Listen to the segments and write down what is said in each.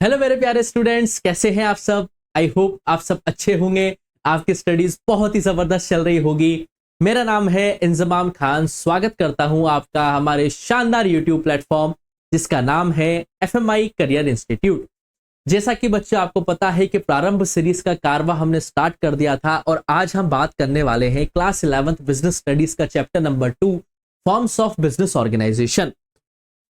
Hello मेरे प्यारे students, कैसे हैं आप सब। आई होप आप सब अच्छे होंगे। आपकी स्टडीज बहुत ही जबरदस्त चल रही होगी। मेरा नाम है इंजमाम खान। स्वागत करता हूं आपका हमारे शानदार यूट्यूब प्लेटफॉर्म जिसका नाम है FMI करियर इंस्टीट्यूट। जैसा कि बच्चों आपको पता है कि प्रारंभ सीरीज का कारवा हमने स्टार्ट कर दिया था और आज हम बात करने वाले हैं क्लास 11th बिजनेस स्टडीज का chapter number 2 forms of business organisation.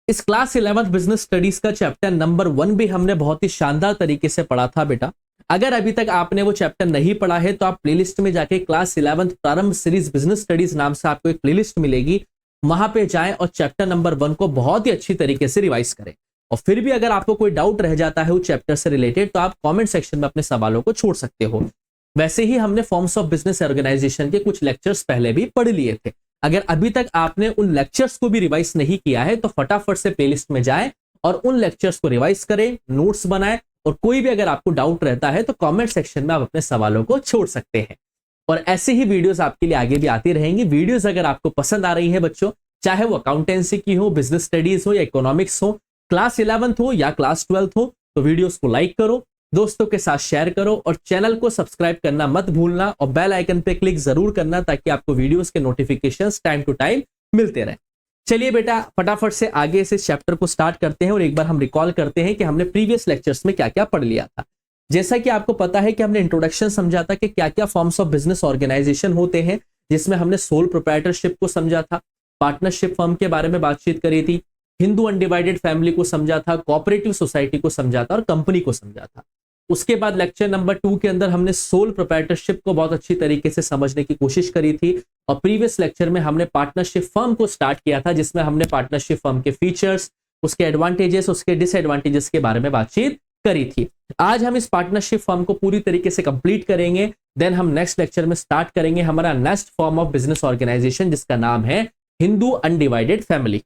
इस क्लास 11th बिजनेस स्टडीज का चैप्टर नंबर 1 भी हमने बहुत ही शानदार तरीके से पढ़ा था बेटा। अगर अभी तक आपने वो चैप्टर नहीं पढ़ा है तो आप प्लेलिस्ट में जाके क्लास 11th प्रारंभ सीरीज बिजनेस स्टडीज नाम से आपको एक प्लेलिस्ट मिलेगी, वहां पे जाएं और चैप्टर नंबर 1 को बहुत ही अच्छी तरीके से रिवाइज करें। और फिर भी अगर आपको कोई डाउट रह जाता है उस चैप्टर से रिलेटेड तो आप कॉमेंट सेक्शन में अपने सवालों को छोड़ सकते हो। वैसे ही हमने फॉर्म्स ऑफ बिजनेस ऑर्गेनाइजेशन के कुछ लेक्चर्स पहले भी पढ़ लिए थे। अगर अभी तक आपने उन लेक्चर्स को भी रिवाइज नहीं किया है तो फटाफट से प्लेलिस्ट में जाएं और उन लेक्चर्स को रिवाइज करें, नोट्स बनाएं और कोई भी अगर आपको डाउट रहता है तो कमेंट सेक्शन में आप अपने सवालों को छोड़ सकते हैं। और ऐसे ही वीडियोस आपके लिए आगे भी आती रहेंगी। वीडियोस अगर आपको पसंद आ रही है बच्चों, चाहे वो अकाउंटेंसी की हो, बिजनेस स्टडीज हो या इकोनॉमिक्स हो, क्लास 11th हो या क्लास 12th हो, तो वीडियोस को लाइक करो, दोस्तों के साथ शेयर करो और चैनल को सब्सक्राइब करना मत भूलना और बेल आइकन पे क्लिक जरूर करना ताकि आपको वीडियोस के नोटिफिकेशंस टाइम टू टाइम मिलते रहे। चलिए बेटा फटाफट से आगे से चैप्टर को स्टार्ट करते हैं और एक बार हम रिकॉल करते हैं कि हमने प्रीवियस लेक्चर्स में क्या क्या पढ़ लिया था। जैसा कि आपको पता है कि हमने इंट्रोडक्शन समझा था कि क्या क्या फॉर्म्स ऑफ बिजनेस ऑर्गेनाइजेशन होते हैं, जिसमें हमने सोल प्रोप्राइटरशिप को समझा था, पार्टनरशिप फर्म के बारे में बातचीत करी थी, हिंदू अनडिवाइडेड फैमिली को समझा था, कोऑपरेटिव सोसाइटी को समझा था और कंपनी को समझा था। उसके बाद लेक्चर नंबर 2 के अंदर हमने सोल प्रोप्राइटरशिप को बहुत अच्छी तरीके से समझने की कोशिश करी थी और प्रीवियस लेक्चर में हमने पार्टनरशिप फर्म को स्टार्ट किया था, जिसमें हमने पार्टनरशिप फर्म के फीचर्स, उसके एडवांटेजेस, उसके डिसएडवांटेजेस के बारे में बातचीत करी थी। आज हम इस पार्टनरशिप फर्म को पूरी तरीके से कंप्लीट करेंगे। देन हम नेक्स्ट लेक्चर में स्टार्ट करेंगे हमारा next form of business organisation जिसका नाम है हिंदू अनडिवाइडेड फैमिली।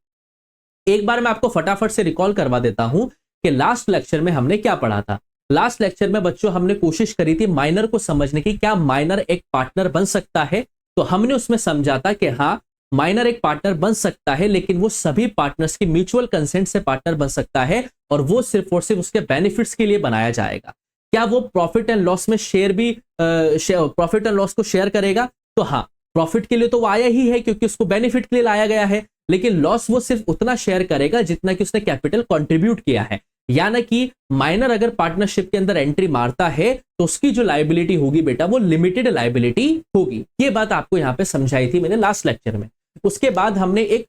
एक बार मैं आपको फटाफट से रिकॉल करवा देता हूं कि लास्ट लेक्चर में हमने क्या पढ़ा था। लास्ट लेक्चर में बच्चों हमने कोशिश करी थी माइनर को समझने की, क्या माइनर एक पार्टनर बन सकता है। तो हमने उसमें समझा था कि हाँ माइनर एक पार्टनर बन सकता है, लेकिन वो सभी पार्टनर्स की म्यूचुअल कंसेंट से पार्टनर बन सकता है और वो सिर्फ और सिर्फ उसके बेनिफिट्स के लिए बनाया जाएगा। क्या वो प्रॉफिट एंड लॉस में प्रॉफिट एंड लॉस को शेयर करेगा? तो हाँ, प्रॉफिट के लिए तो वो आया ही है क्योंकि उसको बेनिफिट के लिए लाया गया है, लेकिन लॉस वो सिर्फ उतना शेयर करेगा जितना कि उसने कैपिटल कंट्रीब्यूट किया है। यानी कि माइनर अगर पार्टनरशिप के अंदर एंट्री मारता है तो उसकी जो लायबिलिटी होगी बेटा वो लिमिटेड लायबिलिटी होगी। ये बात आपको यहां पे समझाई थी मैंने लास्ट लेक्चर में। उसके बाद हमने एक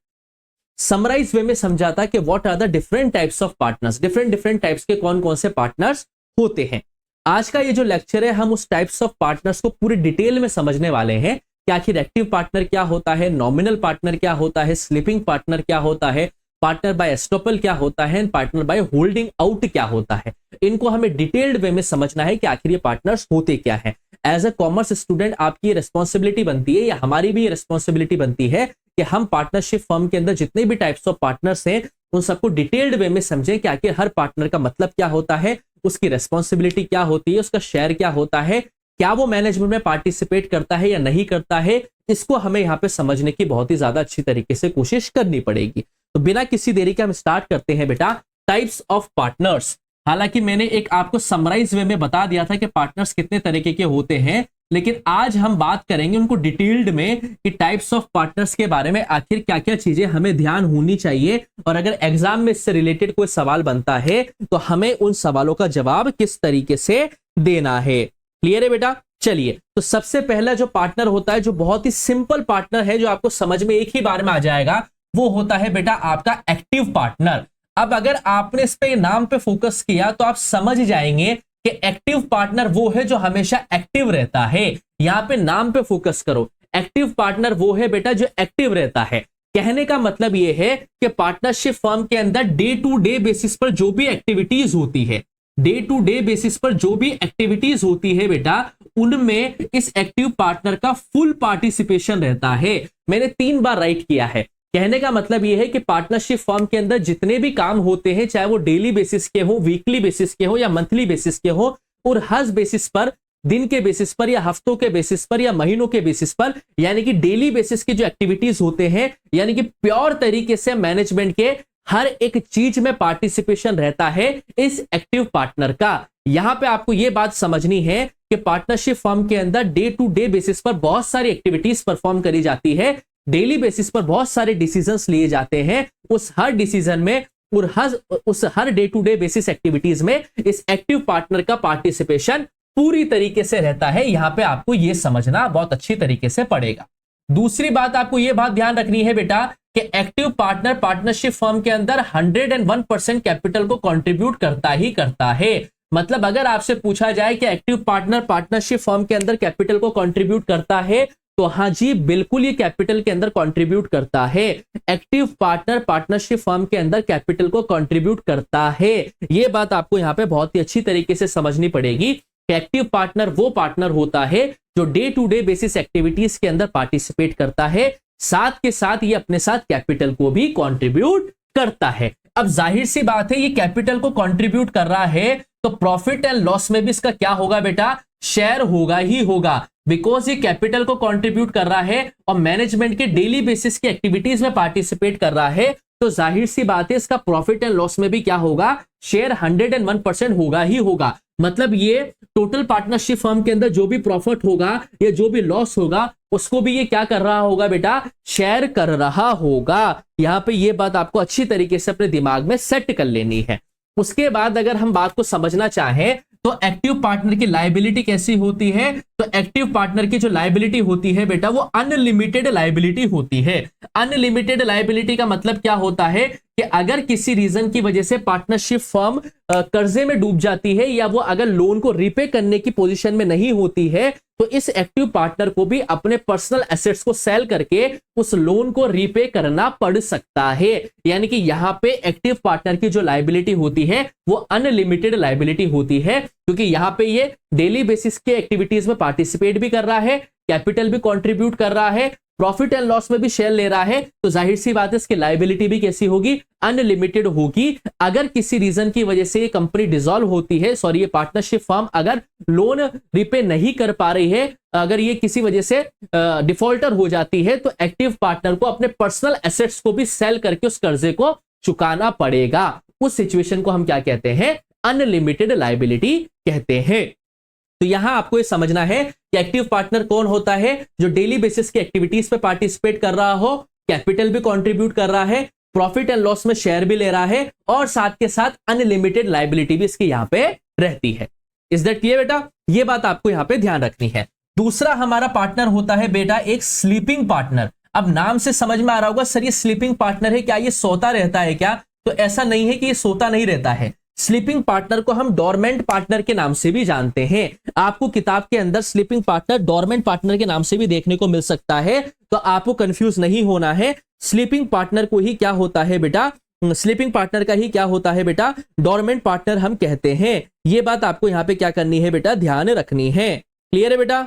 समराइज वे में समझा था कि what are the different types of partners, different types के कौन कौन से पार्टनर्स होते हैं। आज का ये जो लेक्चर है हम उस टाइप्स ऑफ पार्टनर्स को पूरी डिटेल में समझने वाले हैं कि आखिर एक्टिव पार्टनर क्या होता है, नॉमिनल पार्टनर क्या होता है, स्लीपिंग पार्टनर क्या होता है, पार्टनर बाय एस्टॉपल क्या होता है, पार्टनर बाय होल्डिंग आउट क्या होता है। इनको हमें डिटेल्ड वे में समझना है कि आखिर ये पार्टनर्स होते क्या है। एज अ कॉमर्स स्टूडेंट आपकी रिस्पॉन्सिबिलिटी बनती है या हमारी भी रिस्पॉन्सिबिलिटी बनती है कि हम पार्टनरशिप फर्म के अंदर जितने भी टाइप्स ऑफ पार्टनर्स हैं उन सबको डिटेल्ड वे में समझें कि आखिर हर पार्टनर का मतलब क्या होता है, उसकी रिस्पॉन्सिबिलिटी क्या होती है, उसका शेयर क्या होता है, क्या वो मैनेजमेंट में पार्टिसिपेट करता है या नहीं करता है। इसको हमें यहाँ पे समझने की बहुत ही ज्यादा अच्छी तरीके से कोशिश करनी पड़ेगी। तो बिना किसी देरी के हम स्टार्ट करते हैं बेटा टाइप्स ऑफ पार्टनर्स। हालांकि मैंने एक आपको समराइज वे में बता दिया था कि पार्टनर्स कितने तरीके के होते हैं, लेकिन आज हम बात करेंगे उनको डिटेल्ड में कि टाइप्स ऑफ पार्टनर्स के बारे में आखिर क्या क्या चीजें हमें ध्यान होनी चाहिए और अगर एग्जाम में इससे रिलेटेड कोई सवाल बनता है तो हमें उन सवालों का जवाब किस तरीके से देना है। क्लियर है बेटा? चलिए, तो सबसे पहला जो पार्टनर होता है, जो बहुत ही सिंपल पार्टनर है, जो आपको समझ में एक ही बार में आ जाएगा, वो होता है बेटा आपका एक्टिव पार्टनर। अब अगर आपने इस पे नाम पे फोकस किया तो आप समझ जाएंगे कि एक्टिव पार्टनर वो है जो हमेशा एक्टिव रहता है। यहां पे नाम पे फोकस करो। एक्टिव पार्टनर वो है बेटा जो एक्टिव रहता है। कहने का मतलब ये है कि पार्टनरशिप फर्म के अंदर डे टू डे बेसिस पर जो भी एक्टिविटीज होती है, डे टू डे बेसिस पर जो भी एक्टिविटीज होती है बेटा, उनमें इस एक्टिव पार्टनर का फुल पार्टिसिपेशन रहता है। मैंने 3 बार राइट किया है। कहने का मतलब यह है कि पार्टनरशिप फर्म के अंदर जितने भी काम होते हैं, चाहे वो डेली बेसिस के हो, वीकली बेसिस के हो या मंथली बेसिस के हो, और हर बेसिस पर, दिन के बेसिस पर या हफ्तों के बेसिस पर या महीनों के बेसिस पर, यानी कि डेली बेसिस की जो एक्टिविटीज होते हैं, यानी कि प्योर तरीके से मैनेजमेंट के हर एक चीज में पार्टिसिपेशन रहता है इस एक्टिव पार्टनर का। यहां पे आपको यह बात समझनी है कि पार्टनरशिप फर्म के अंदर डे टू डे बेसिस पर बहुत सारी एक्टिविटीज परफॉर्म करी जाती है, डेली बेसिस पर बहुत सारे डिसीजंस लिए जाते हैं। उस हर डिसीजन में और उस हर day to day basis activities में इस एक्टिव पार्टनर का पार्टिसिपेशन पूरी तरीके से रहता है। यहां पे आपको यह समझना बहुत अच्छी तरीके से पड़ेगा। दूसरी बात आपको यह बात ध्यान रखनी है बेटा कि एक्टिव पार्टनर पार्टनरशिप फर्म के अंदर 101% कैपिटल को कंट्रीब्यूट करता ही करता है। मतलब अगर आपसे पूछा जाए कि एक्टिव पार्टनर पार्टनरशिप फर्म के अंदर कैपिटल को कंट्रीब्यूट करता है, तो हाँ जी बिल्कुल ये कैपिटल के अंदर कंट्रीब्यूट करता है। एक्टिव पार्टनर पार्टनरशिप फर्म के अंदर कैपिटल को कंट्रीब्यूट करता है। ये बात आपको यहाँ पे बहुत ही अच्छी तरीके से समझनी पड़ेगी कि एक्टिव पार्टनर वो पार्टनर होता है जो day to day basis activities के अंदर पार्टिसिपेट करता है, साथ के साथ ये अपने साथ कैपिटल को भी कंट्रीब्यूट करता है। अब जाहिर सी बात है ये कैपिटल को कंट्रीब्यूट कर रहा है तो प्रॉफिट एंड लॉस में भी इसका क्या होगा बेटा, शेयर होगा ही होगा। बिकॉज ये कैपिटल को कंट्रीब्यूट कर रहा है और मैनेजमेंट के डेली बेसिस की एक्टिविटीज में पार्टिसिपेट कर रहा है, तो जाहिर सी बात है इसका प्रॉफिट एंड लॉस में भी क्या होगा, शेयर 101% होगा ही होगा। मतलब ये टोटल पार्टनरशिप फर्म के अंदर जो भी प्रॉफिट होगा या जो भी लॉस होगा उसको भी ये क्या कर रहा होगा बेटा, शेयर कर रहा होगा। यहां पे ये बात आपको अच्छी तरीके से अपने दिमाग में सेट कर लेनी है। उसके बाद अगर हम बात को समझना चाहें तो एक्टिव पार्टनर की लायबिलिटी कैसी होती है, तो एक्टिव पार्टनर की जो लायबिलिटी होती है बेटा वो अनलिमिटेड लायबिलिटी होती है। अनलिमिटेड लायबिलिटी का मतलब क्या होता है कि अगर किसी रीजन की वजह से पार्टनरशिप फर्म कर्जे में डूब जाती है या वो अगर लोन को रीपे करने की पोजीशन में नहीं होती है, तो इस एक्टिव पार्टनर को भी अपने पर्सनल एसेट्स को सेल करके उस लोन को रीपे करना पड़ सकता है। यानी कि यहां पे एक्टिव पार्टनर की जो लायबिलिटी होती है वो अनलिमिटेड लायबिलिटी होती है, क्योंकि यहां पे ये डेली बेसिस के एक्टिविटीज में पार्टिसिपेट भी कर रहा है, कैपिटल भी कंट्रीब्यूट कर रहा है, प्रॉफिट एंड लॉस में भी शेयर ले रहा है, तो जाहिर सी बात है इसकी लायबिलिटी भी कैसी होगी, अनलिमिटेड होगी। अगर किसी रीजन की वजह से ये कंपनी डिसॉल्व होती है, सॉरी ये पार्टनरशिप फर्म अगर लोन रिपे नहीं कर पा रही है, अगर ये किसी वजह से डिफॉल्टर हो जाती है, तो एक्टिव पार्टनर को अपने पर्सनल एसेट्स को भी सेल करके उस कर्जे को चुकाना पड़ेगा। उस सिचुएशन को हम क्या कहते हैं, अनलिमिटेड लायबिलिटी कहते हैं। तो यहां आपको ये समझना है कि एक्टिव पार्टनर कौन होता है, जो डेली बेसिस की एक्टिविटीज पे पार्टिसिपेट कर रहा हो, कैपिटल भी कंट्रीब्यूट कर रहा है, प्रॉफिट एंड लॉस में शेयर भी ले रहा है और साथ के साथ अनलिमिटेड लायबिलिटी भी इसकी यहां पे रहती है। इज दैट क्लियर बेटा? ये बात आपको यहां पे ध्यान रखनी है। दूसरा हमारा पार्टनर होता है बेटा एक स्लीपिंग पार्टनर। अब नाम से समझ में आ रहा होगा सर ये स्लीपिंग पार्टनर है, क्या ये सोता रहता है क्या? तो ऐसा नहीं है कि ये सोता नहीं रहता है। स्लीपिंग पार्टनर को हम डोरमेंट पार्टनर के नाम से भी जानते हैं। आपको किताब के अंदर स्लीपिंग पार्टनर डोरमेंट पार्टनर के नाम से भी देखने को मिल सकता है, तो आपको कंफ्यूज नहीं होना है। स्लीपिंग पार्टनर को ही क्या होता है बेटा, स्लीपिंग पार्टनर का ही क्या होता है बेटा, डोरमेंट पार्टनर हम कहते हैं। यह बात आपको यहां पे क्या करनी है बेटा, ध्यान रखनी है। क्लियर है बेटा?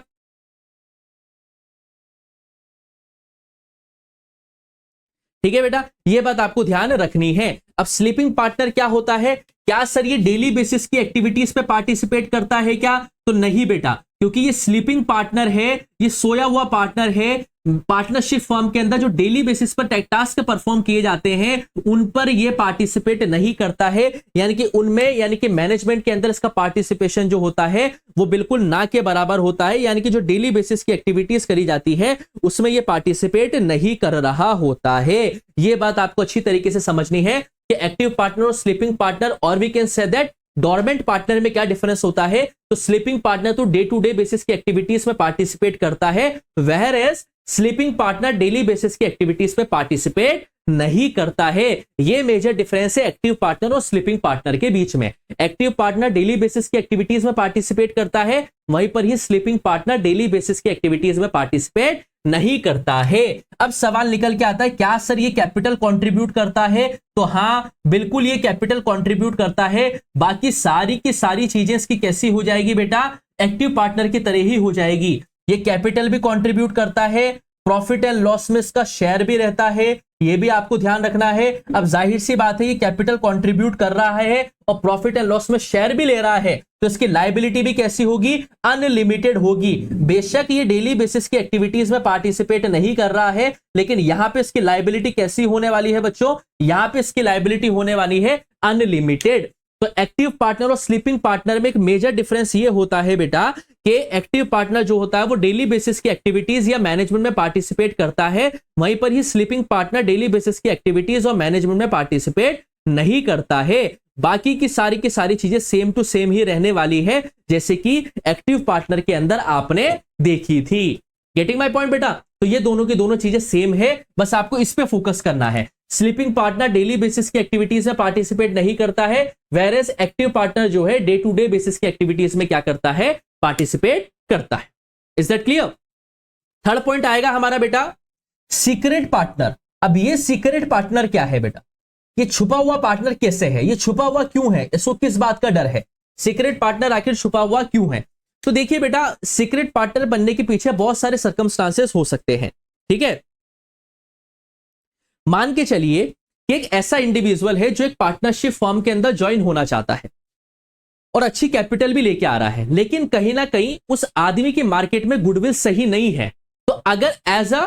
ठीक है बेटा, यह बात आपको ध्यान रखनी है। अब स्लीपिंग पार्टनर क्या होता है, क्या सर ये डेली बेसिस की एक्टिविटीज पे पार्टिसिपेट करता है क्या? तो नहीं बेटा, क्योंकि ये स्लीपिंग पार्टनर है, ये सोया हुआ पार्टनर है। पार्टनरशिप फर्म के अंदर जो डेली बेसिस पर टास्क परफॉर्म किए जाते हैं उन पर ये पार्टिसिपेट नहीं करता है, यानी कि उनमें यानी कि मैनेजमेंट के अंदर इसका पार्टिसिपेशन जो होता है वो बिल्कुल ना के बराबर होता है। यानी कि जो डेली बेसिस की एक्टिविटीज करी जाती है उसमें ये पार्टिसिपेट नहीं कर रहा होता है। ये बात आपको अच्छी तरीके से समझनी है कि एक्टिव पार्टनर और स्लीपिंग पार्टनर, और we can say that dormant partner में क्या डिफरेंस होता है। तो स्लीपिंग पार्टनर तो डे टू डे बेसिस की एक्टिविटीज में पार्टिसिपेट करता है, whereas sleeping partner daily basis की एक्टिविटीज में पार्टिसिपेट नहीं करता है। ये मेजर डिफरेंस है एक्टिव पार्टनर और स्लीपिंग पार्टनर के बीच में। एक्टिव पार्टनर डेली बेसिस की एक्टिविटीज में पार्टिसिपेट करता है, वहीं पर ही स्लीपिंग पार्टनर डेली बेसिस की एक्टिविटीज में पार्टिसिपेट नहीं करता है। अब सवाल निकल के आता है, क्या सर ये कैपिटल कंट्रीब्यूट करता है? तो हाँ बिल्कुल ये कैपिटल कंट्रीब्यूट करता है। बाकी सारी की सारी चीजें इसकी कैसी हो जाएगी बेटा, एक्टिव पार्टनर की तरह ही हो जाएगी। ये कैपिटल भी कंट्रीब्यूट करता है, प्रॉफिट एंड लॉस में इसका शेयर भी रहता है, ये भी आपको ध्यान रखना है। अब जाहिर सी बात है ये कैपिटल कंट्रीब्यूट कर रहा है और प्रॉफिट एंड लॉस में शेयर भी ले रहा है, तो इसकी लायबिलिटी भी कैसी होगी, अनलिमिटेड होगी। बेशक ये डेली बेसिस की एक्टिविटीज में पार्टिसिपेट नहीं कर रहा है, लेकिन यहां पे इसकी लायबिलिटी कैसी होने वाली है बच्चों, यहां पे इसकी लायबिलिटी होने वाली है अनलिमिटेड। तो एक्टिव पार्टनर और स्लीपिंग पार्टनर में एक मेजर डिफरेंस ये होता है बेटा कि एक्टिव पार्टनर जो होता है वो डेली बेसिस की एक्टिविटीज या मैनेजमेंट में पार्टिसिपेट करता है, वहीं पर ही स्लीपिंग पार्टनर डेली बेसिस की एक्टिविटीज और मैनेजमेंट में पार्टिसिपेट नहीं करता है। बाकी की सारी चीजें सेम टू सेम ही रहने वाली है, जैसे कि एक्टिव पार्टनर के अंदर आपने देखी थी। गेटिंग माय पॉइंट बेटा? तो ये दोनों की दोनों चीजें सेम है, बस आपको इस पे फोकस करना है। स्लीपिंग पार्टनर डेली बेसिस की एक्टिविटीज में पार्टिसिपेट नहीं करता है, वेयरएज एक्टिव पार्टनर जो है डे टू डे बेसिस की एक्टिविटीज में क्या करता है, पार्टिसिपेट करता है। Is that clear? Third point आएगा हमारा बेटा सीक्रेट पार्टनर। अब ये सीक्रेट पार्टनर क्या है बेटा, ये छुपा हुआ पार्टनर कैसे है, ये छुपा हुआ क्यों है, इसको किस बात का डर है, सीक्रेट पार्टनर आखिर छुपा हुआ क्यों है? तो देखिए बेटा, सीक्रेट पार्टनर बनने के पीछे बहुत सारे सर्कमस्टांसेस हो सकते हैं, ठीक है। मान के चलिए कि एक ऐसा इंडिविजुअल है जो एक पार्टनरशिप फर्म के अंदर ज्वाइन होना चाहता है और अच्छी कैपिटल भी लेके आ रहा है, लेकिन कहीं ना कहीं उस आदमी की मार्केट में गुडविल सही नहीं है। तो अगर एज अ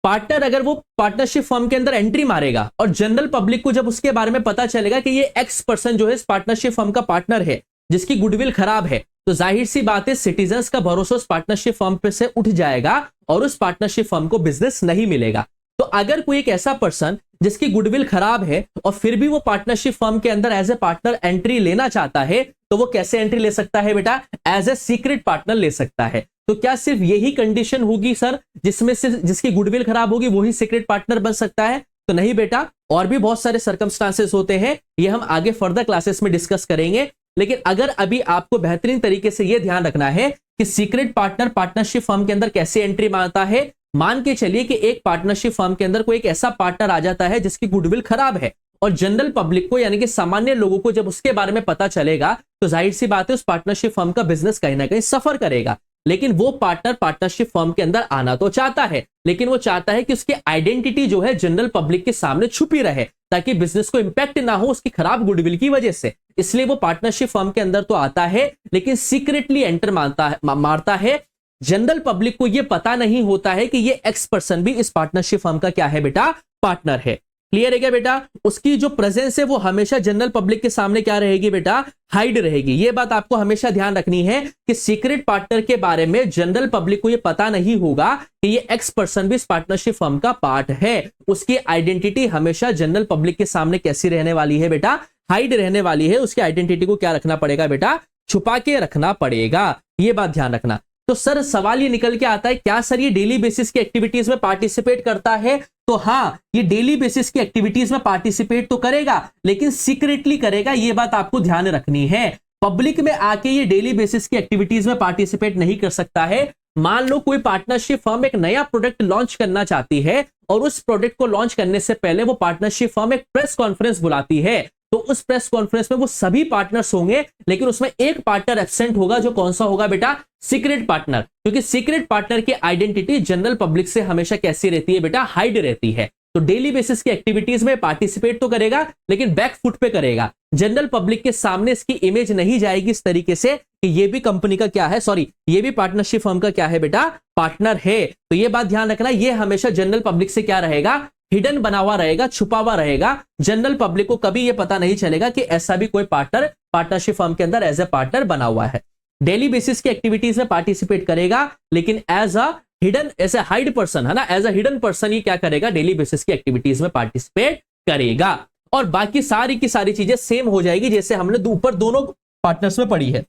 पार्टनर अगर वो पार्टनरशिप फर्म के अंदर एंट्री मारेगा और जनरल पब्लिक को जब उसके बारे में पता चलेगा कि ये एक्स पर्सन जो है इस पार्टनरशिप फर्म का पार्टनर है जिसकी गुडविल खराब है, तो जाहिर सी बात है सिटीजन्स का भरोसा उस पार्टनरशिप फर्म पे से उठ जाएगा और उस पार्टनरशिप फर्म को बिजनेस नहीं मिलेगा। तो अगर कोई एक ऐसा पर्सन जिसकी गुडविल खराब है और फिर भी वो पार्टनरशिप फर्म के अंदर एज ए पार्टनर एंट्री लेना चाहता है, तो वो कैसे एंट्री ले सकता है बेटा, एज ए सीक्रेट पार्टनर ले सकता है। तो क्या सिर्फ यही कंडीशन होगी सर जिसमें से जिसकी गुडविल खराब होगी वही सीक्रेट पार्टनर बन सकता है? तो नहीं बेटा, और भी बहुत सारे सर्कमस्टांसेस होते हैं, ये हम आगे फर्दर क्लासेस में डिस्कस करेंगे। लेकिन अगर अभी आपको बेहतरीन तरीके से यह ध्यान रखना है कि सीक्रेट पार्टनर पार्टनरशिप फर्म के अंदर कैसे एंट्री मारता है, मान के चलिए कि एक पार्टनरशिप फर्म के अंदर कोई एक ऐसा पार्टनर आ जाता है जिसकी गुडविल खराब है और जनरल पब्लिक को यानी कि सामान्य लोगों को जब उसके बारे में पता चलेगा तो जाहिर सी बात है उस पार्टनरशिप फर्म का बिजनेस कहीं ना कहीं सफर करेगा। लेकिन वो पार्टनर पार्टनरशिप फर्म के अंदर आना तो चाहता है, लेकिन वो चाहता है कि उसकी आइडेंटिटी जो है जनरल पब्लिक के सामने छुपी रहे ताकि बिजनेस को इंपैक्ट ना हो उसकी खराब गुडविल की वजह से। इसलिए वो पार्टनरशिप फर्म के अंदर तो आता है लेकिन सीक्रेटली एंटर मारता है। जनरल पब्लिक को यह पता नहीं होता है कि ये एक्स पर्सन भी इस पार्टनरशिप फर्म का क्या है बेटा, पार्टनर है। क्लियर है क्या बेटा? उसकी जो प्रेजेंस है वो हमेशा जनरल पब्लिक के सामने क्या रहेगी बेटा, हाइड रहेगी। ये बात आपको हमेशा ध्यान रखनी है कि सीक्रेट पार्टनर के बारे में जनरल पब्लिक को ये पता नहीं होगा कि ये एक्स पर्सन भी इस पार्टनरशिप फर्म का पार्ट है। उसकी आइडेंटिटी हमेशा जनरल पब्लिक के सामने कैसी रहने वाली है बेटा, हाइड रहने वाली है। उसकी आइडेंटिटी को क्या रखना पड़ेगा बेटा, छुपा के रखना पड़ेगा। ये बात ध्यान रखना। तो सर सवाल ये निकल के आता है, क्या सर ये डेली बेसिस की एक्टिविटीज में पार्टिसिपेट करता है? तो हाँ, ये डेली बेसिस की एक्टिविटीज में पार्टिसिपेट तो करेगा लेकिन सीक्रेटली करेगा, ये बात आपको ध्यान रखनी है। पब्लिक में आके ये डेली बेसिस की एक्टिविटीज में पार्टिसिपेट नहीं कर सकता है। मान लो कोई पार्टनरशिप फर्म एक नया प्रोडक्ट लॉन्च करना चाहती है और उस प्रोडक्ट को लॉन्च करने से पहले वो पार्टनरशिप फर्म एक प्रेस कॉन्फ्रेंस बुलाती है, तो उस प्रेस कॉन्फ्रेंस में वो सभी पार्टनर्स होंगे लेकिन उसमें एक पार्टनर एब्सेंट होगा, जो कौन सा होगा बेटा, सीक्रेट पार्टनर। क्योंकि सीक्रेट पार्टनर की आइडेंटिटी जनरल पब्लिक से हमेशा कैसी रहती है बेटा, हाइड रहती है। तो डेली बेसिस की एक्टिविटीज में पार्टिसिपेट तो करेगा लेकिन बैक फुट पे करेगा। जनरल पब्लिक के सामने इसकी इमेज नहीं जाएगी इस तरीके से कि ये भी कंपनी का क्या है, सॉरी ये भी पार्टनरशिप फर्म का क्या है बेटा, पार्टनर है। तो ये बात ध्यान रखना, ये हमेशा जनरल पब्लिक से क्या रहेगा, हिडन बना हुआ रहेगा, छुपा हुआ रहेगा। जनरल पब्लिक को कभी यह पता नहीं चलेगा कि ऐसा भी कोई पार्टनर पार्टनरशिप फर्म के अंदर एज ए पार्टनर बना हुआ है। डेली बेसिस की एक्टिविटीज में पार्टिसिपेट करेगा लेकिन as a hidden, as a hide person है ना, एज अ हिडन पर्सन ही क्या करेगा, डेली बेसिस की एक्टिविटीज में पार्टिसिपेट करेगा। और बाकी सारी की सारी चीजें सेम हो जाएगी जैसे हमने ऊपर दोनों पार्टनर्स में पढ़ी है।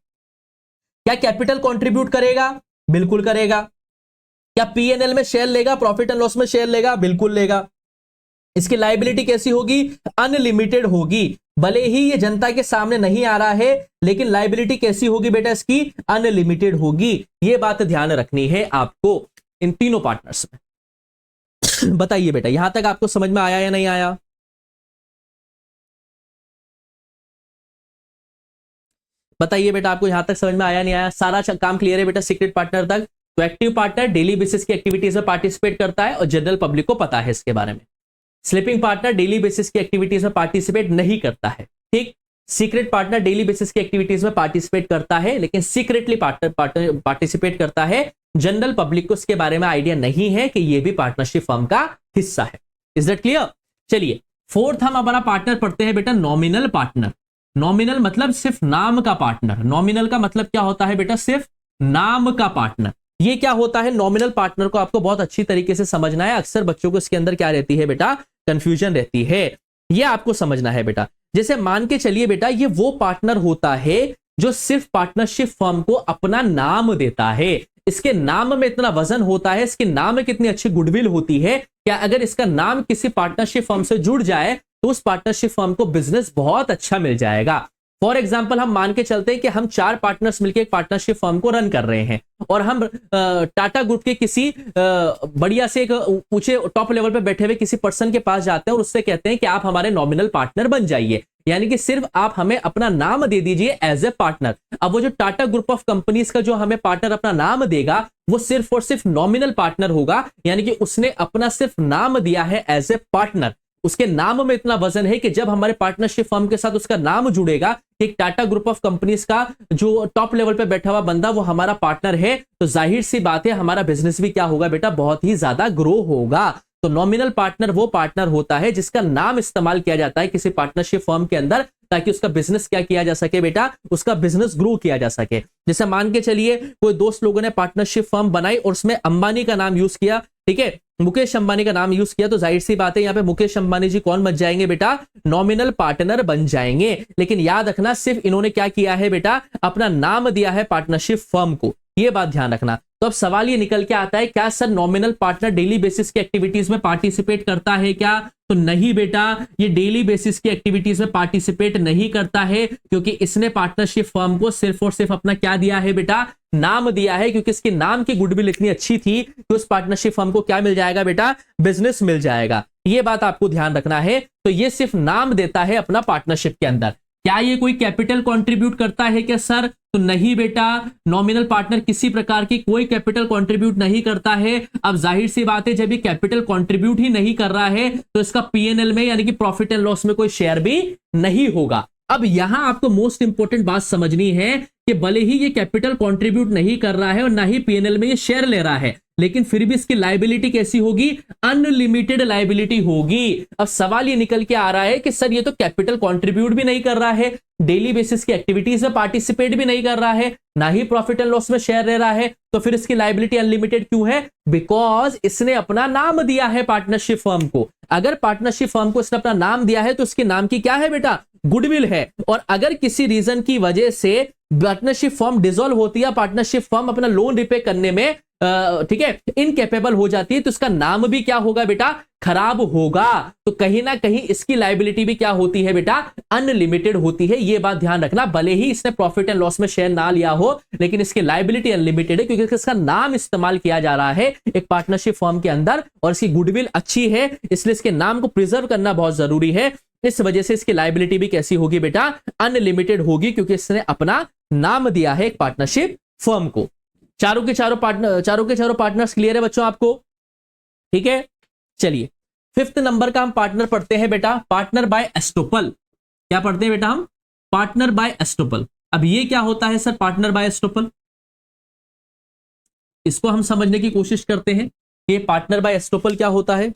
क्या कैपिटल कंट्रीब्यूट करेगा? बिल्कुल करेगा। क्या पीएनएल में शेयर लेगा, प्रॉफिट एंड लॉस में शेयर लेगा? बिल्कुल लेगा। इसकी लायबिलिटी कैसी होगी, अनलिमिटेड होगी। भले ही ये जनता के सामने नहीं आ रहा है लेकिन लायबिलिटी कैसी होगी बेटा, इसकी अनलिमिटेड होगी। ये बात ध्यान रखनी है आपको इन तीनों पार्टनर्स में। बताइए बेटा, यहां तक आपको समझ में आया या नहीं आया? बताइए बेटा, आपको यहां तक समझ में आया नहीं आया? सारा काम क्लियर है बेटा सीक्रेट पार्टनर तक? तो एक्टिव पार्टनर डेली बेसिस की एक्टिविटीज में पार्टिसिपेट करता है और जनरल पब्लिक को पता है इसके बारे में। स्लीपिंग पार्टनर डेली बेसिस की एक्टिविटीज में पार्टिसिपेट नहीं करता है, ठीक। सीक्रेट पार्टनर डेली बेसिस की एक्टिविटीज में पार्टिसिपेट करता है, लेकिन सीक्रेटली पार्टिसिपेट करता है। जनरल पब्लिक को इसके बारे में आइडिया नहीं है कि ये भी पार्टनरशिप फर्म का हिस्सा है। Is that clear? चलिए, फोर्थ हम हमारा पार्टनर पढ़ते हैं बेटा, नॉमिनल पार्टनर। नॉमिनल मतलब सिर्फ नाम का पार्टनर। नॉमिनल का मतलब क्या होता है बेटा? सिर्फ नाम का पार्टनर। ये क्या होता है? नॉमिनल पार्टनर को आपको बहुत अच्छी तरीके से समझना है। अक्सर बच्चों को इसके अंदर क्या रहती है बेटा? कंफ्यूजन रहती है। ये आपको समझना है बेटा। जैसे मान के चलिए बेटा, ये वो पार्टनर होता है जो सिर्फ पार्टनरशिप फर्म को अपना नाम देता है। इसके नाम में इतना वजन होता है, इसके नाम में कितनी अच्छी गुडविल होती है, क्या अगर इसका नाम किसी पार्टनरशिप फर्म से जुड़ जाए तो उस पार्टनरशिप फर्म को बिजनेस बहुत अच्छा मिल जाएगा। फॉर एग्जाम्पल हम मान के चलते हैं कि हम 4 पार्टनर्स मिलकर एक पार्टनरशिप फर्म को रन कर रहे हैं और हम टाटा ग्रुप के किसी बढ़िया से एक ऊंचे टॉप लेवल पे बैठे हुए किसी पर्सन के पास जाते हैं और उससे कहते हैं कि आप हमारे नॉमिनल पार्टनर बन जाइए, यानी कि सिर्फ आप हमें अपना नाम दे दीजिए एज ए पार्टनर। अब वो जो टाटा ग्रुप ऑफ कंपनीज का जो हमें पार्टनर अपना नाम देगा वो सिर्फ और सिर्फ नॉमिनल पार्टनर होगा, यानी कि उसने अपना सिर्फ नाम दिया है एज ए पार्टनर। उसके नाम में इतना वजन है कि जब हमारे पार्टनरशिप फर्म के साथ उसका नाम जुड़ेगा, एक टाटा ग्रुप ऑफ कंपनीज का जो टॉप लेवल पे बैठा हुआ बंदा वो हमारा पार्टनर है, तो जाहिर सी बात है हमारा बिजनेस भी क्या होगा बेटा? बहुत ही ज्यादा ग्रो होगा। तो नॉमिनल पार्टनर वो पार्टनर होता है जिसका नाम इस्तेमाल किया जाता है किसी पार्टनरशिप फर्म के अंदर, ताकि उसका बिजनेस क्या किया जा सके बेटा? उसका बिजनेस ग्रो किया जा सके। जैसे मान के चलिए कोई दोस्त लोगों ने पार्टनरशिप फर्म बनाई और उसमें अंबानी का नाम यूज किया, ठीक है, मुकेश अंबानी का नाम यूज किया, तो जाहिर सी बात है यहाँ पे मुकेश अंबानी जी कौन बन जाएंगे बेटा? नॉमिनल पार्टनर बन जाएंगे। लेकिन याद रखना, सिर्फ इन्होंने क्या किया है बेटा? अपना नाम दिया है पार्टनरशिप फर्म को, ये बात ध्यान रखना। तो अब सवाल ये निकल के आता है, क्या sir nominal partner daily basis की एक्टिविटीज में पार्टिसिपेट करता है क्या? तो नहीं बेटा, ये डेली बेसिस की एक्टिविटीज में पार्टिसिपेट नहीं करता है, क्योंकि इसने पार्टनरशिप फर्म को सिर्फ और सिर्फ अपना क्या दिया है बेटा? नाम दिया है, क्योंकि इसके नाम की गुडविल इतनी अच्छी थी कि उस पार्टनरशिप फर्म को क्या मिल जाएगा बेटा? बिजनेस मिल जाएगा। ये बात आपको ध्यान रखना है। तो ये सिर्फ नाम देता है अपना पार्टनरशिप के अंदर। क्या ये कोई कैपिटल कंट्रीब्यूट करता है क्या सर? तो नहीं बेटा, नॉमिनल पार्टनर किसी प्रकार की कोई कैपिटल कंट्रीब्यूट नहीं करता है। अब जाहिर सी बात है, जब ये कैपिटल कंट्रीब्यूट ही नहीं कर रहा है तो इसका पीएनएल में यानी कि प्रॉफिट एंड लॉस में कोई शेयर भी नहीं होगा। अब यहां आपको मोस्ट इंपोर्टेंट बात समझनी है कि भले ही ये कैपिटल कंट्रीब्यूट नहीं कर रहा है और ना ही पीएनएल में ये शेयर ले रहा है, लेकिन फिर भी इसकी लायबिलिटी कैसी होगी? अनलिमिटेड लायबिलिटी होगी। अब सवाल ये निकल के आ रहा है कि सर ये तो कैपिटल कंट्रीब्यूट भी नहीं कर रहा है, डेली बेसिस की एक्टिविटीज में पार्टिसिपेट भी नहीं कर रहा है, ना ही प्रॉफिट एंड लॉस में शेयर ले रहा है, तो फिर इसकी लायबिलिटी अनलिमिटेड क्यों है? बिकॉज इसने अपना नाम दिया है पार्टनरशिप फर्म को। अगर पार्टनरशिप फर्म को इसने अपना नाम दिया है तो उसके नाम की क्या है बेटा? गुडविल है। और अगर किसी रीजन की वजह से पार्टनरशिप फर्म डिसॉल्व होती है, पार्टनरशिप फर्म अपना लोन रिपे करने में ठीक है इनकेपेबल हो जाती है, तो इसका नाम भी क्या होगा बेटा? खराब होगा। तो कहीं ना कहीं इसकी लायबिलिटी भी क्या होती है बेटा? अनलिमिटेड होती है। ये बात ध्यान रखना। भले ही इसने प्रॉफिट एंड लॉस में शेयर ना लिया हो, लेकिन इसकी लायबिलिटी अनलिमिटेड है, क्योंकि इसका नाम इस्तेमाल किया जा रहा है एक पार्टनरशिप फर्म के अंदर और इसकी गुडविल अच्छी है, इसलिए इसके नाम को प्रिजर्व करना बहुत जरूरी है। इस वजह से इसकी लायबिलिटी भी कैसी होगी बेटा? अनलिमिटेड होगी, क्योंकि इसने अपना नाम दिया है एक पार्टनरशिप फर्म को। चारों के चारों पार्टनर्स क्लियर है बच्चों आपको? ठीक है, चलिए फिफ्थ नंबर का हम पार्टनर पढ़ते हैं बेटा, पार्टनर बाय एस्टोपल। क्या पढ़ते हैं बेटा हम? Partner by estoppel. अब ये क्या होता है सर पार्टनर बाय एस्टोपल? इसको हम समझने की कोशिश करते हैं कि पार्टनर बाय एस्टोपल क्या होता है।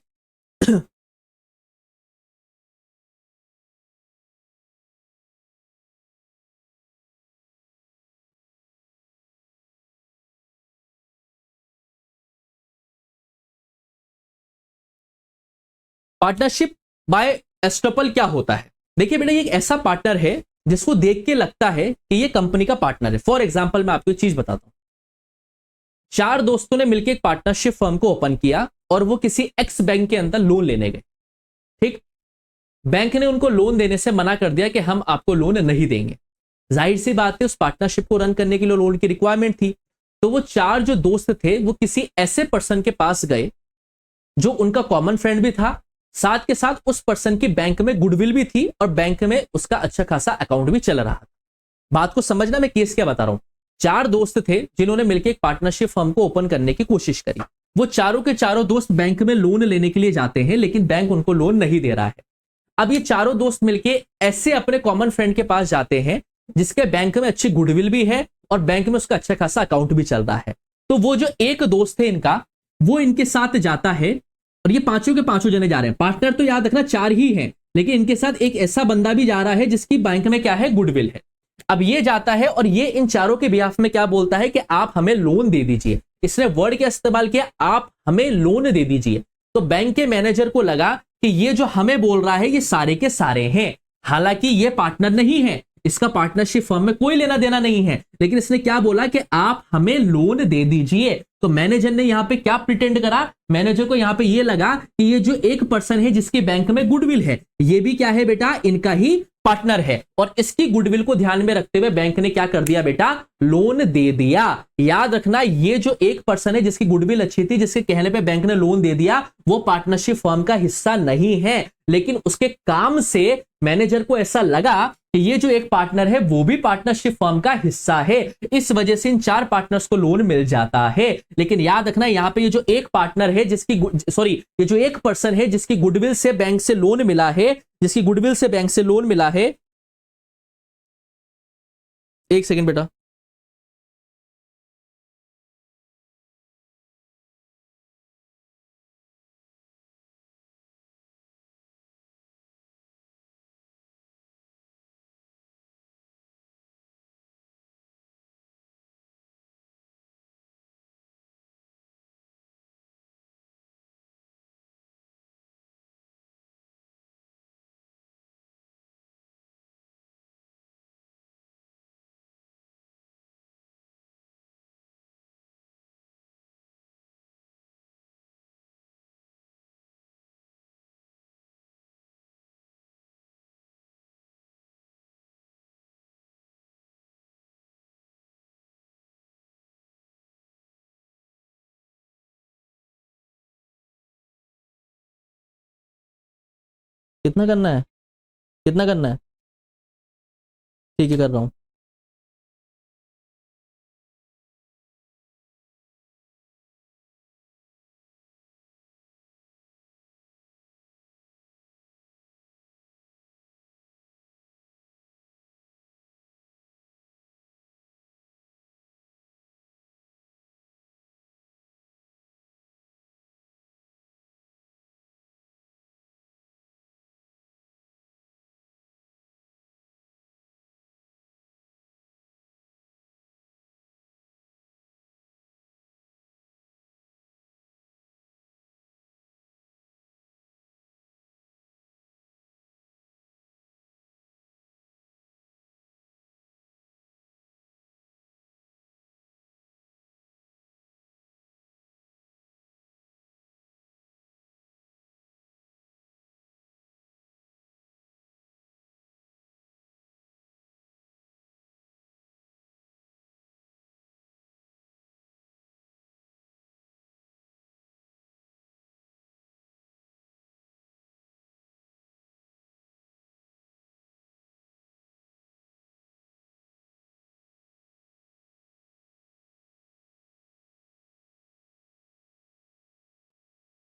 पार्टनरशिप बाय एस्टोपल क्या होता है? देखिए बेटा, ये एक ऐसा पार्टनर है जिसको देख के लगता है कि ये कंपनी का पार्टनर है। फॉर एग्जांपल मैं आपको एक चीज बताता हूं। 4 दोस्तों ने मिलकर एक पार्टनरशिप फर्म को ओपन किया और वो किसी एक्स बैंक के अंदर लोन लेने गए। ठीक, बैंक ने उनको लोन देने से मना कर दिया कि हम आपको लोन नहीं देंगे। जाहिर सी बात है, उस पार्टनरशिप को रन करने के लिए लोन की रिक्वायरमेंट थी। तो वो 4 जो दोस्त थे वो किसी ऐसे पर्सन के पास गए जो उनका कॉमन फ्रेंड भी था, साथ के साथ उस पर्सन की बैंक में गुडविल भी थी और बैंक में उसका अच्छा खासा अकाउंट भी चल रहा था। बात को समझना, मैं केस क्या बता रहा हूं। 4 दोस्त थे जिन्होंने मिलकर एक पार्टनरशिप फर्म को ओपन करने की कोशिश करी। वो चारों के चारों दोस्त बैंक में लोन लेने के लिए जाते हैं, लेकिन बैंक उनको लोन नहीं दे रहा है। अब ये चारों दोस्त मिलके ऐसे अपने कॉमन फ्रेंड के पास जाते हैं जिसके बैंक में अच्छी गुडविल भी है और बैंक में उसका अच्छा खासा अकाउंट भी चल रहा है। तो वो जो एक दोस्त है इनका, वो इनके साथ जाता है और ये पांचों के पांचों जने जा रहे हैं। पार्टनर तो याद रखना चार ही हैं, लेकिन इनके साथ एक ऐसा बंदा भी जा रहा है जिसकी बैंक में क्या है, गुडविल है। अब ये जाता है और ये इन चारों के बिहाफ में क्या बोलता है कि आप हमें लोन दे दीजिए। इसने वर्ड क्या इस्तेमाल किया, आप हमें लोन दे दीजिए। तो बैंक के मैनेजर को लगा कि ये जो हमें बोल रहा है ये सारे के सारे हैं, हालांकि ये पार्टनर नहीं है, इसका पार्टनरशिप फर्म में कोई लेना देना नहीं है, लेकिन इसने क्या बोला कि आप हमें लोन दे दीजिए। तो मैनेजर ने यहां पे क्या प्रिटेंड करा, मैनेजर को यहां पे ये लगा कि ये जो एक पर्सन है जिसकी बैंक में गुडविल है, ये भी क्या है बेटा, इनका ही पार्टनर है। और इसकी गुडविल को ध्यान में रखते हुए बैंक ने क्या कर दिया बेटा, लोन दे दिया। याद रखना, ये जो एक पर्सन है जिसकी गुडविल अच्छी थी, जिसके कहने पे बैंक ने लोन दे दिया, वो पार्टनरशिप फर्म का हिस्सा नहीं है, लेकिन उसके काम से मैनेजर को ऐसा लगा कि ये जो एक पार्टनर है वो भी पार्टनरशिप फर्म का हिस्सा है। इस वजह से इन चार पार्टनर्स को लोन मिल जाता है। लेकिन याद रखना, यहां पे ये जो एक पार्टनर है ये जो एक पर्सन है जिसकी गुडविल से बैंक से लोन मिला है, जिसकी गुडविल से बैंक से लोन मिला है, एक सेकंड बेटा, कितना करना है, कितना करना है, ठीक है कर रहा हूं।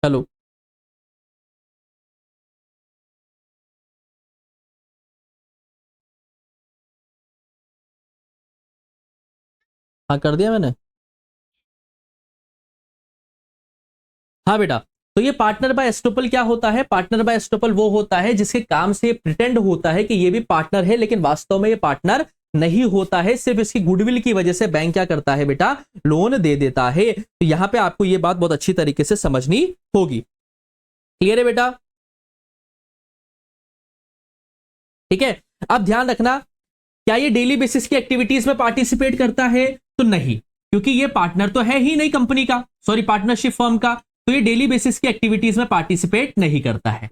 हेलो, हाँ कर दिया मैंने। हाँ बेटा, तो ये पार्टनर बाय एस्टोपल क्या होता है, पार्टनर बाय एस्टोपल वो होता है जिसके काम से प्रिटेंड होता है कि ये भी पार्टनर है, लेकिन वास्तव में ये पार्टनर नहीं होता है। सिर्फ इसकी गुडविल की वजह से बैंक क्या करता है बेटा, लोन दे देता है। तो यहां पे आपको ये बात बहुत अच्छी तरीके से समझनी होगी। क्लियर है बेटा, ठीक है। अब ध्यान रखना, क्या ये डेली बेसिस की एक्टिविटीज में पार्टिसिपेट करता है, तो नहीं, क्योंकि ये पार्टनर तो है ही नहीं कंपनी का, सॉरी पार्टनरशिप फर्म का, तो ये डेली बेसिस की एक्टिविटीज में पार्टिसिपेट नहीं करता है।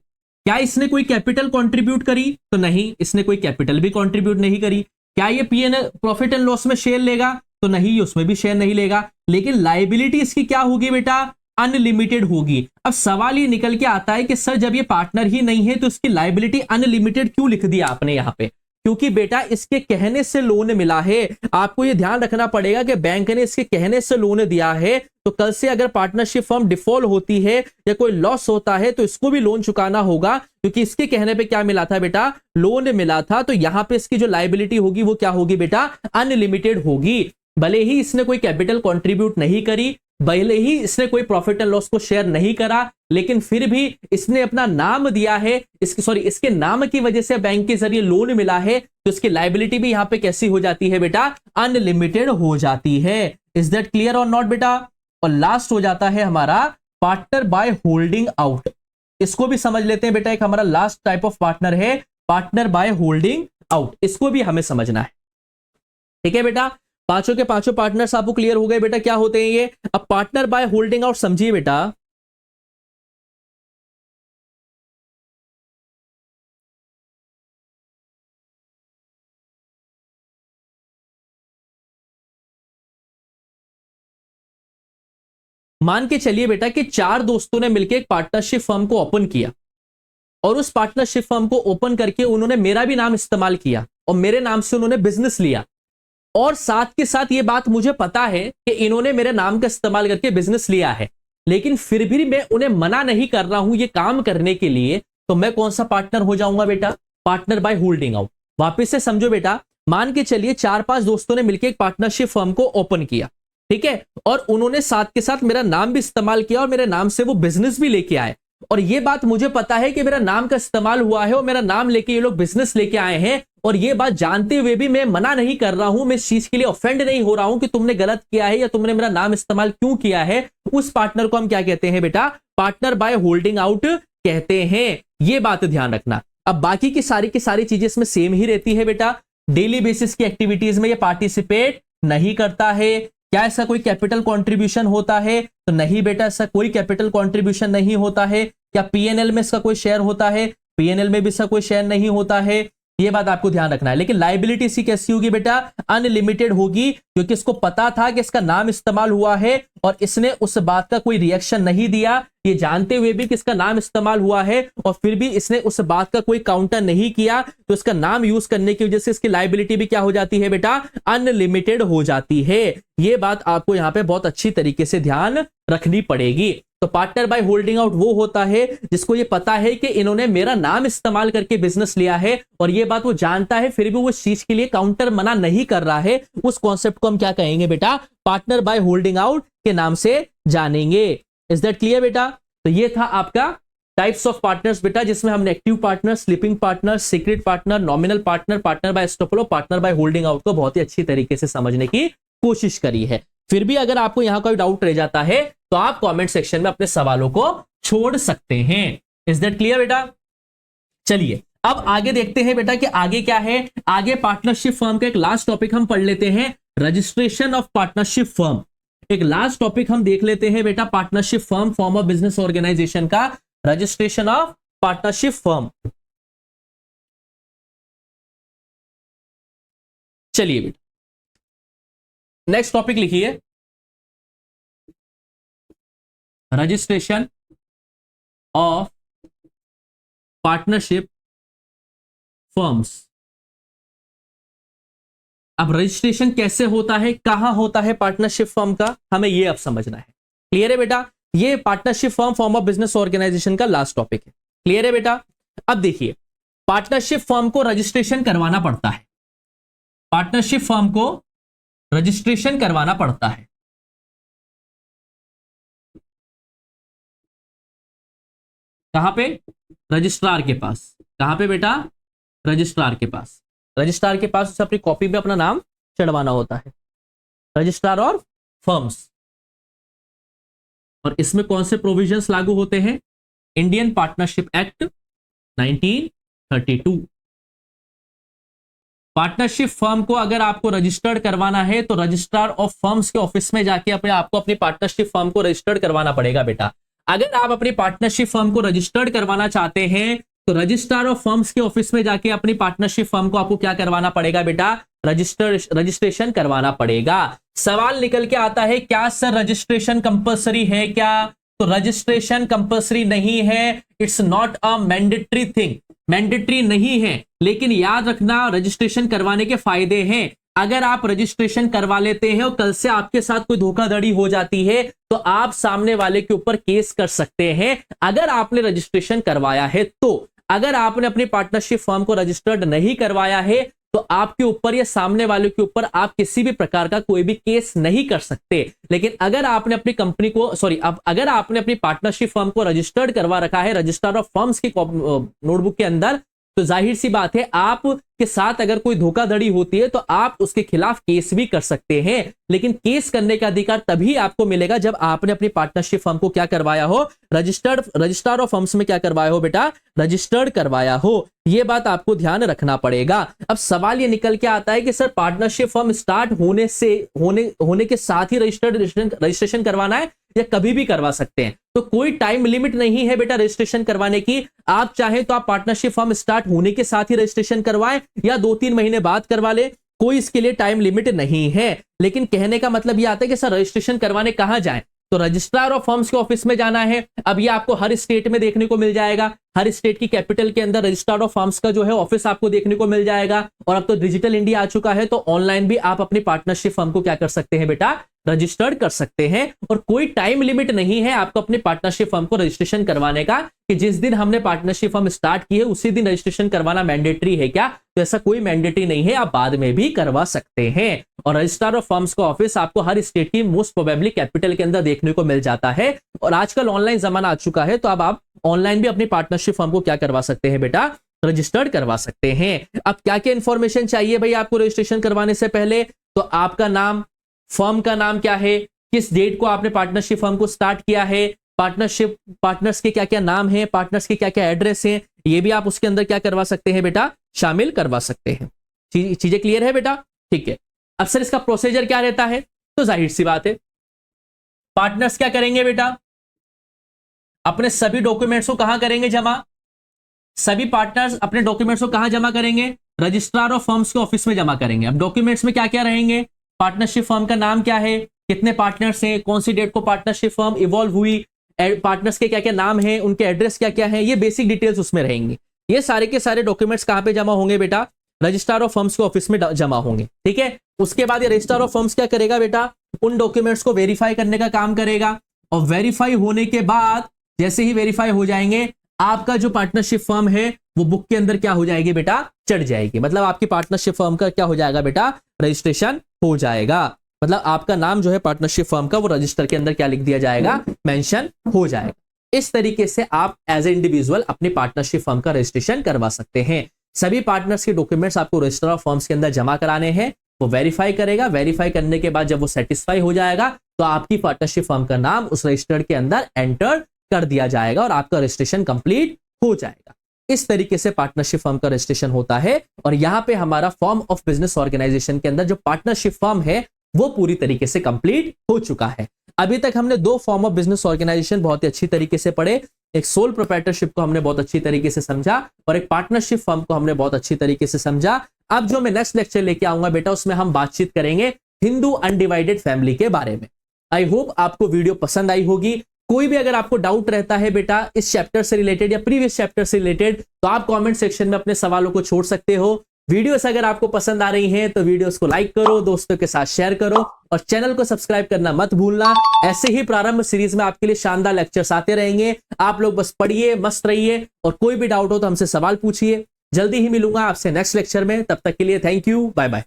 क्या इसने कोई कैपिटल कंट्रीब्यूट करी, तो नहीं, इसने कोई कैपिटल भी कंट्रीब्यूट नहीं करी। क्या ये पीएन प्रॉफिट एंड लॉस में शेयर लेगा, तो नहीं, उसमें भी शेयर नहीं लेगा। लेकिन लाइबिलिटी इसकी क्या होगी बेटा, अनलिमिटेड होगी। अब सवाल ये निकल के आता है कि सर जब ये पार्टनर ही नहीं है तो इसकी लाइबिलिटी अनलिमिटेड क्यों लिख दिया आपने यहां पे। क्योंकि बेटा इसके कहने से लोन मिला है। आपको यह ध्यान रखना पड़ेगा कि बैंक ने इसके कहने से लोन दिया है, तो कल से अगर पार्टनरशिप फर्म डिफॉल्ट होती है या कोई लॉस होता है तो इसको भी लोन चुकाना होगा, क्योंकि इसके कहने पे क्या मिला था बेटा, लोन मिला था। तो यहां पे इसकी जो लायबिलिटी होगी वो क्या होगी बेटा, अनलिमिटेड होगी। भले ही इसने कोई कैपिटल कंट्रीब्यूट नहीं करी, भले ही इसने कोई प्रॉफिट एंड लॉस को शेयर नहीं करा, लेकिन फिर भी इसने अपना नाम दिया है, इसके नाम की वजह से बैंक के जरिए लोन मिला है, तो इसकी लायबिलिटी भी यहां पे कैसी हो जाती है बेटा, अनलिमिटेड हो जाती है। इज दैट क्लियर और नॉट बेटा। और लास्ट हो जाता है हमारा पार्टनर बाय होल्डिंग आउट। इसको भी समझ लेते हैं बेटा, एक हमारा लास्ट टाइप ऑफ पार्टनर है पार्टनर बाय होल्डिंग आउट, इसको भी हमें समझना है। ठीक है बेटा, पांचों के पांचों पार्टनर्स आपको क्लियर हो गए बेटा क्या होते हैं ये। अब पार्टनर बाय होल्डिंग आउट समझिए बेटा। मान के चलिए बेटा कि चार दोस्तों ने मिलकर एक पार्टनरशिप फर्म को ओपन किया, और उस पार्टनरशिप फर्म को ओपन करके उन्होंने मेरा भी नाम इस्तेमाल किया और मेरे नाम से उन्होंने बिजनेस लिया। और साथ के साथ ये बात मुझे पता है कि इन्होंने मेरे नाम का इस्तेमाल करके बिजनेस लिया है, लेकिन फिर भी मैं उन्हें मना नहीं कर रहा हूं ये काम करने के लिए, तो मैं कौन सा पार्टनर हो जाऊंगा बेटा, पार्टनर बाय होल्डिंग आउट। वापिस से समझो बेटा, मान के चलिए चार पांच दोस्तों ने मिलकर एक पार्टनरशिप फर्म को ओपन किया, ठीक है, और उन्होंने साथ के साथ मेरा नाम भी इस्तेमाल किया और मेरे नाम से वो बिजनेस भी लेके आए। और ये बात मुझे पता है कि मेरा नाम का इस्तेमाल हुआ है और मेरा नाम लेके ये लोग बिजनेस लेके आए हैं, और ये बात जानते हुए भी मैं मना नहीं कर रहा हूं, मैं इस चीज के लिए ऑफेंड नहीं हो रहा हूं कि तुमने गलत किया है या तुमने मेरा नाम इस्तेमाल क्यों किया है। उस पार्टनर को हम क्या कहते हैं बेटा, पार्टनर बाय होल्डिंग आउट कहते हैं। ये बात ध्यान रखना। अब बाकी की सारी चीजें इसमें सेम ही रहती है बेटा। डेली बेसिस की एक्टिविटीज में ये पार्टिसिपेट नहीं करता है। क्या ऐसा कोई कैपिटल कंट्रीब्यूशन होता है, तो नहीं बेटा, ऐसा कोई कैपिटल कंट्रीब्यूशन नहीं होता है। क्या पीएनएल में इसका कोई शेयर होता है, पीएनएल में भी इसका कोई शेयर नहीं होता है। ये बात आपको ध्यान रखना है। लेकिन लायबिलिटी इसकी कैसी होगी बेटा, अनलिमिटेड होगी, क्योंकि इसको पता था कि इसका नाम इस्तेमाल हुआ है और इसने उस बात का कोई रिएक्शन नहीं दिया, ये जानते हुए भी कि इसका नाम इस्तेमाल हुआ है और फिर भी इसने उस बात का कोई काउंटर नहीं किया, तो इसका नाम यूज करने की वजह से इसकी लायबिलिटी भी क्या हो जाती है बेटा, अनलिमिटेड हो जाती है। ये बात आपको यहां पे बहुत अच्छी तरीके से ध्यान रखनी पड़ेगी। तो पार्टनर बाय होल्डिंग आउट वो होता है जिसको ये पता है कि इन्होंने मेरा नाम इस्तेमाल करके बिजनेस लिया है, और ये बात वो जानता है, फिर भी वो इस चीज के लिए काउंटर मना नहीं कर रहा है। उस कॉन्सेप्ट को हम क्या कहेंगे बेटा, पार्टनर बाय होल्डिंग आउट के नाम से जानेंगे। इज दैट क्लियर बेटा। तो ये था आपका टाइप्स ऑफ पार्टनर्स बेटा, जिसमें हमने active partner, sleeping partner, secret partner, nominal partner, partner by estoppel, partner by holding out को बहुत ही अच्छी तरीके से समझने की कोशिश करी है। फिर भी अगर आपको यहां कोई डाउट रह जाता है तो आप कमेंट सेक्शन में अपने सवालों को छोड़ सकते हैं। इज दैट क्लियर बेटा। चलिए अब आगे देखते हैं बेटा कि आगे क्या है। आगे पार्टनरशिप फर्म का एक लास्ट टॉपिक हम पढ़ लेते हैं, रजिस्ट्रेशन ऑफ पार्टनरशिप फर्म। एक लास्ट टॉपिक हम देख लेते हैं बेटा, partnership firm, form of business organisation का, रजिस्ट्रेशन ऑफ पार्टनरशिप फर्म। चलिए बेटा नेक्स्ट टॉपिक लिखिए, रजिस्ट्रेशन ऑफ पार्टनरशिप फर्म्स। अब रजिस्ट्रेशन कैसे होता है, कहां होता है पार्टनरशिप फर्म का, हमें यह अब समझना है। क्लियर है बेटा। ये partnership firm, form of business organisation का लास्ट टॉपिक है। क्लियर है बेटा। अब देखिए, पार्टनरशिप फर्म को रजिस्ट्रेशन करवाना पड़ता है, पार्टनरशिप फर्म को रजिस्ट्रेशन करवाना पड़ता है। कहां पे, रजिस्ट्रार के पास। कहां पे बेटा, रजिस्ट्रार के पास। रजिस्ट्रार के पास उसे अपनी कॉपी पे अपना नाम चढ़वाना होता है, रजिस्ट्रार और फर्म्स। और इसमें कौन से प्रोविजंस लागू होते हैं, Indian partnership act 1932। Partnership firm को अगर आपको रजिस्टर्ड करवाना है तो रजिस्ट्रार ऑफ फर्म्स के ऑफिस में जाके आपको अपनी पार्टनरशिप फर्म को रजिस्टर्ड करवाना पड़ेगा बेटा। अगर आप अपनी पार्टनरशिप फर्म को रजिस्टर्ड करवाना चाहते हैं तो रजिस्ट्रार ऑफ फर्म्स के ऑफिस में जाके अपनी पार्टनरशिप फर्म को आपको क्या करवाना पड़ेगा बेटा, रजिस्ट्रेशन करवाना पड़ेगा। सवाल निकल के आता है, क्या सर रजिस्ट्रेशन कंपलसरी है क्या? तो रजिस्ट्रेशन कंपलसरी नहीं है, it's not a mandatory thing. Mandatory नहीं है, लेकिन याद रखना रजिस्ट्रेशन करवाने के फायदे हैं। अगर आप रजिस्ट्रेशन करवा लेते हैं और कल से आपके साथ कोई धोखाधड़ी हो जाती है तो आप सामने वाले के ऊपर केस कर सकते हैं, अगर आपने रजिस्ट्रेशन करवाया है तो। अगर आपने अपनी पार्टनरशिप फर्म को रजिस्टर्ड नहीं करवाया है तो आपके ऊपर या सामने वाले के ऊपर आप किसी भी प्रकार का कोई भी केस नहीं कर सकते। लेकिन अगर आपने अपनी कंपनी को अगर आपने अपनी पार्टनरशिप फर्म को रजिस्टर्ड करवा रखा है रजिस्टर ऑफ फर्म्स की नोटबुक के अंदर, तो जाहिर सी बात है आप के साथ अगर कोई धोखाधड़ी होती है तो आप उसके खिलाफ केस भी कर सकते हैं। लेकिन केस करने का अधिकार तभी आपको मिलेगा जब आपने अपनी पार्टनरशिप फर्म को क्या करवाया हो, रजिस्टर ऑफ फर्म्स में क्या करवाया हो बेटा, रजिस्टर्ड करवाया हो। यह बात आपको ध्यान रखना पड़ेगा। अब सवाल यह निकल के आता है कि सर पार्टनरशिप फर्म स्टार्ट होने के साथ ही रजिस्ट्रेशन करवाना है या कभी भी करवा सकते हैं? तो कोई टाइम लिमिट नहीं है बेटा रजिस्ट्रेशन करवाने की। आप चाहे तो आप पार्टनरशिप फर्म स्टार्ट होने के साथ ही रजिस्ट्रेशन करवाएं या 2-3 महीने बाद करवा ले, कोई इसके लिए टाइम लिमिट नहीं है। लेकिन कहने का मतलब यह आता है कि सर रजिस्ट्रेशन करवाने कहां जाएं? तो रजिस्ट्रार ऑफ फर्म्स के ऑफिस में जाना है। अब ये आपको हर स्टेट में देखने को मिल जाएगा, हर स्टेट की कैपिटल के अंदर रजिस्ट्रार ऑफ फर्म्स का जो है ऑफिस आपको देखने को मिल जाएगा। और अब तो डिजिटल इंडिया आ चुका है तो ऑनलाइन भी आप अपनी पार्टनरशिप फर्म को क्या कर सकते हैं बेटा, रजिस्टर्ड कर सकते हैं। और कोई टाइम लिमिट नहीं है आपको अपनी पार्टनरशिप फर्म को रजिस्ट्रेशन करवाने का कि जिस दिन हमने पार्टनरशिप फर्म स्टार्ट की है उसी दिन रजिस्ट्रेशन करवाना मैंडेटरी है क्या? तो ऐसा कोई मैंडेटरी नहीं है, आप बाद में भी करवा सकते हैं। और रजिस्ट्रार ऑफ फर्म्स का ऑफिस आपको हर स्टेट की मोस्ट प्रोबेबली कैपिटल के अंदर देखने को मिल जाता है। और आजकल ऑनलाइन जमाना आ चुका है तो अब आप ऑनलाइन भी अपनी पार्टनरशिप फर्म को क्या करवा सकते हैं बेटा, रजिस्टर्ड करवा सकते हैं। अब क्या क्या इंफॉर्मेशन चाहिए भाई आपको रजिस्ट्रेशन करवाने से पहले? तो आपका नाम, फर्म का नाम क्या है, किस डेट को आपने पार्टनरशिप फर्म को स्टार्ट किया है, पार्टनर्स के क्या क्या नाम है, पार्टनर्स के क्या क्या एड्रेस हैं, ये भी आप उसके अंदर क्या करवा सकते हैं बेटा, शामिल करवा सकते हैं। चीजें क्लियर है बेटा? ठीक है। अब सर इसका प्रोसीजर क्या रहता है? तो जाहिर सी बात है पार्टनर्स क्या करेंगे बेटा, अपने सभी डॉक्यूमेंट्स को कहां करेंगे जमा? सभी पार्टनर्स अपने डॉक्यूमेंट्स को कहां जमा करेंगे? रजिस्ट्रार ऑफ फर्म्स के ऑफिस में जमा करेंगे। अब डॉक्यूमेंट्स में क्या क्या रहेंगे? पार्टनरशिप फर्म का नाम क्या है, कितने पार्टनर्स हैं, कौन सी डेट को पार्टनरशिप फर्म इवॉल्व हुई, पार्टनर्स के क्या क्या नाम है, उनके एड्रेस क्या क्या है, ये बेसिक डिटेल्स उसमें रहेंगी। ये सारे के सारे डॉक्यूमेंट्स कहां पे जमा होंगे बेटा? रजिस्ट्रार ऑफ फर्म्स के ऑफिस में जमा होंगे। ठीक है। उसके बाद ये रजिस्ट्रार ऑफ फर्म्स क्या करेगा बेटा, उन डॉक्यूमेंट्स को वेरीफाई करने का काम करेगा। और वेरीफाई होने के बाद जैसे ही वेरीफाई हो जाएंगे आपका जो पार्टनरशिप फर्म है वो बुक के अंदर क्या हो जाएगी बेटा, चढ़ जाएगी। मतलब आपकी पार्टनरशिप फर्म का क्या हो जाएगा बेटा, रजिस्ट्रेशन हो जाएगा। मतलब आपका नाम जो है पार्टनरशिप फर्म का वो रजिस्टर के अंदर क्या लिख दिया जाएगा, मेंशन हो जाएगा। इस तरीके से आप एज ए इंडिविजुअल अपनी पार्टनरशिप फर्म का रजिस्ट्रेशन करवा सकते हैं। सभी पार्टनर्स के डॉक्यूमेंट्स आपको रजिस्टर ऑफ फर्म्स के अंदर जमा कराने हैं, वो वेरीफाई करेगा। वेरीफाई करने के बाद जब वो सेटिस्फाई हो जाएगा तो आपकी पार्टनरशिप फर्म का नाम उस रजिस्टर्ड के अंदर एंटर कर दिया जाएगा और आपका रजिस्ट्रेशन कंप्लीट हो जाएगा। इस तरीके से पार्टनरशिप फर्म का रजिस्ट्रेशन होता है। और यहां पे हमारा फॉर्म ऑफ बिजनेस ऑर्गेनाइजेशन के अंदर जो पार्टनरशिप फर्म है वो पूरी तरीके से कंप्लीट हो चुका है। अभी तक हमने 2 फॉर्म ऑफ बिजनेस ऑर्गेनाइजेशन बहुत ही अच्छी तरीके से पढ़े। एक सोल प्रोप्राइटरशिप को हमने बहुत अच्छी तरीके से समझा और एक पार्टनरशिप फर्म को हमने बहुत अच्छी तरीके से समझा। अब जो मैं नेक्स्ट लेक्चर लेके आऊंगा बेटा उसमें हम बातचीत करेंगे हिंदू अनडिवाइडेड फैमिली के बारे में। आई होप आपको वीडियो पसंद आई होगी। कोई भी अगर आपको डाउट रहता है बेटा इस चैप्टर से रिलेटेड या प्रीवियस चैप्टर से रिलेटेड तो आप कमेंट सेक्शन में अपने सवालों को छोड़ सकते हो। वीडियोस अगर आपको पसंद आ रही हैं तो वीडियोस को लाइक करो, दोस्तों के साथ शेयर करो और चैनल को सब्सक्राइब करना मत भूलना। ऐसे ही प्रारंभ सीरीज में आपके लिए शानदार लेक्चर्स आते रहेंगे। आप लोग बस पढ़िए, मस्त रहिए और कोई भी डाउट हो तो हमसे सवाल पूछिए। जल्दी ही मिलूंगा आपसे नेक्स्ट लेक्चर में। तब तक के लिए थैंक यू, बाय बाय।